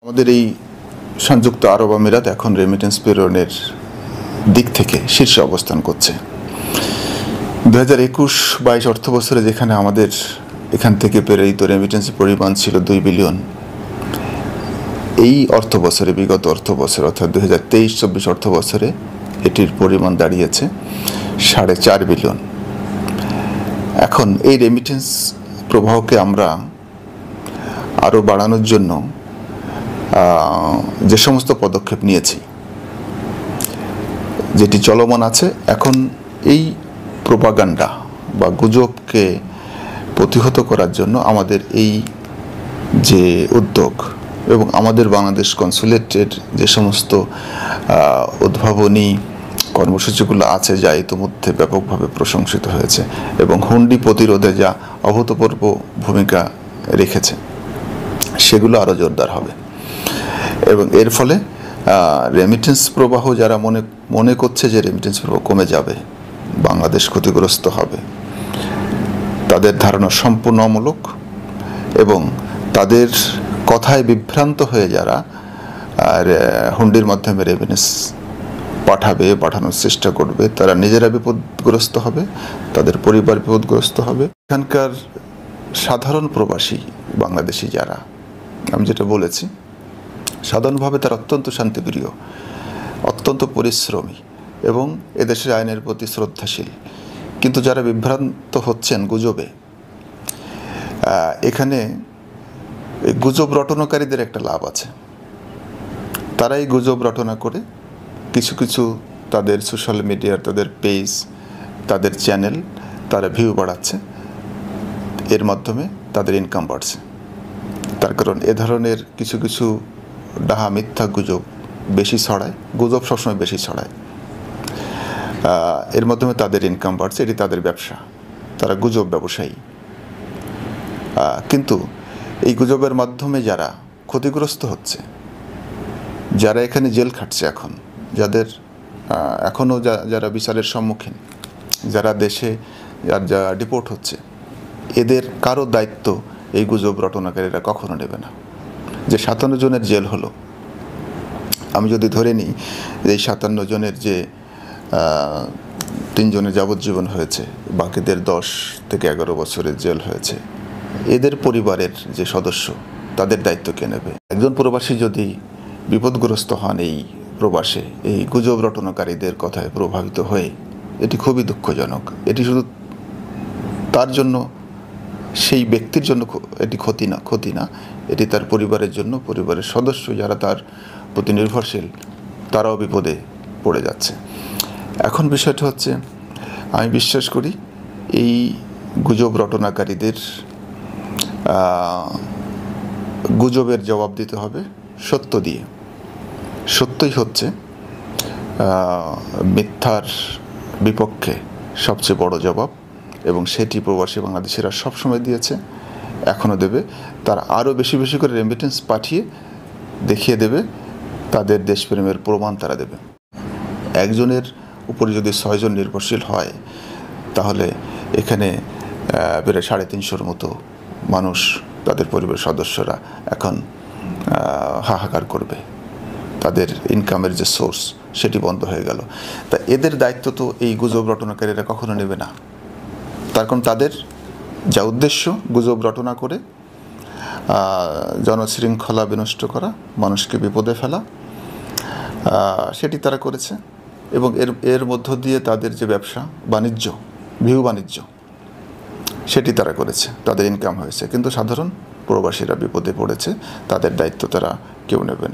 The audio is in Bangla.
আমাদের এই সংযুক্ত আরব আমিরাত এখন রেমিটেন্স প্রেরণের দিক থেকে শীর্ষে অবস্থান করছে। 2021-22 অর্থ বছরে যেখানে আমাদের এখান থেকে প্রেরিত রেমিটেন্সের পরিমাণ ছিল 2 বিলিয়ন, এই অর্থ বছরে বিগত অর্থ বছর অর্থাৎ 2023-24 অর্থ বছরে এটির পরিমাণ দাঁড়িয়েছে 4.5 বিলিয়ন। এখন এই রেমিটেন্স প্রবাহকে আমরা আরও বাড়ানোর জন্য যে সমস্ত পদক্ষেপ নিয়েছি, যেটি চলমান আছে, এখন এই প্রোপাগান্ডা বা গুজবকে প্রতিহত করার জন্য আমাদের এই যে উদ্যোগ এবং আমাদের বাংলাদেশ কনসুলেটের যে সমস্ত উদ্ভাবনী কর্মসূচিগুলো আছে, যা ইতিমধ্যে ব্যাপকভাবে প্রশংসিত হয়েছে এবং হুন্ডি প্রতিরোধে যা অভূতপূর্ব ভূমিকা রেখেছে, সেগুলো আরও জোরদার হবে এবং এর ফলে রেমিটেন্স প্রবাহ যারা মনে করছে যে রেমিটেন্স প্রবাহ কমে যাবে, বাংলাদেশ ক্ষতিগ্রস্ত হবে, তাদের ধারণা সম্পূর্ণ অমূলক এবং তাদের কথায় বিভ্রান্ত হয়ে যারা হুন্ডির মাধ্যমে রেমিটেন্স পাঠানোর চেষ্টা করবে, তারা নিজেরা বিপদগ্রস্ত হবে, তাদের পরিবার বিপদগ্রস্ত হবে। এখানকার সাধারণ প্রবাসী বাংলাদেশি যারা, আমি যেটা বলেছি, সাধারণভাবে তারা অত্যন্ত শান্তিপ্রিয়, অত্যন্ত পরিশ্রমী এবং এদেশের আইনের প্রতি শ্রদ্ধাশীল। কিন্তু যারা বিভ্রান্ত হচ্ছেন গুজবে, এখানে গুজব রটনাকারীদের একটা লাভ আছে। তারা এই গুজব রটনা করে কিছু তাদের সোশ্যাল মিডিয়ার, তাদের পেজ, তাদের চ্যানেল, তারা ভিউ বাড়াচ্ছে, এর মাধ্যমে তাদের ইনকাম বাড়ছে। তার কারণ এ ধরনের কিছু ডাহা মিথ্যা গুজব বেশি ছড়ায়, গুজব সবসময় বেশি ছড়ায়, এর মাধ্যমে তাদের ইনকাম বাড়ছে, এটি তাদের ব্যবসা, তারা গুজব ব্যবসায়ী। কিন্তু এই গুজবের মাধ্যমে যারা ক্ষতিগ্রস্ত হচ্ছে, যারা এখানে জেল খাটছে, এখন যাদের এখনও যারা বিচারের সম্মুখীন, যারা দেশে যা ডিপোর্ট হচ্ছে, এদের কারো দায়িত্ব এই গুজব রটনাকারীরা কখনো নেবে না। যে 57 জনের জেল হলো, আমি যদি ধরে নিই যে এই 57 জনের যে 3 জনের যাবজ্জীবন হয়েছে, বাকিদের 10 থেকে 11 বছরের জেল হয়েছে, এদের পরিবারের যে সদস্য, তাদের দায়িত্ব কে নেবে? একজন প্রবাসী যদি বিপদগ্রস্ত হন এই প্রবাসে এই গুজব রটনাকারীদের কথায় প্রভাবিত হয়ে, এটি খুবই দুঃখজনক। এটি শুধু তার জন্য, সেই ব্যক্তির জন্য এটি ক্ষতি না, এটি তার পরিবারের জন্য, পরিবারের সদস্য যারা তার প্রতি নির্ভরশীল, তারাও বিপদে পড়ে যাচ্ছে। এখন বিষয়টা হচ্ছে, আমি বিশ্বাস করি এই গুজব রটনাকারীদের গুজবের জবাব দিতে হবে সত্য দিয়ে। সত্যই হচ্ছে মিথ্যার বিপক্ষে সবচেয়ে বড় জবাব এবং সেটি প্রবাসী বাংলাদেশিরা সবসময় দিয়েছে, এখনও দেবে। তারা আরও বেশি করে রেমিটেন্স পাঠিয়ে দেখিয়ে দেবে তাদের দেশপ্রেমের প্রমাণ তারা দেবে। একজনের উপরে যদি 6 জন নির্ভরশীল হয়, তাহলে এখানে প্রায় 350-র মতো মানুষ, তাদের পরিবারের সদস্যরা এখন হাহাকার করবে। তাদের ইনকামের যে সোর্স, সেটি বন্ধ হয়ে গেল। তা এদের দায়িত্ব তো এই গুজব রটনাকারীরা কখনো নেবে না। তার কারণ তাদের যা উদ্দেশ্য, গুজব রটনা করে জনশৃঙ্খলা বিনষ্ট করা, মানুষকে বিপদে ফেলা, সেটি তারা করেছে এবং এর মধ্য দিয়ে তাদের যে ব্যবসা বাণিজ্য, ভিউ বাণিজ্য, সেটি তারা করেছে, তাদের ইনকাম হয়েছে। কিন্তু সাধারণ প্রবাসীরা বিপদে পড়েছে, তাদের দায়িত্ব তারা কেউ নেবে না।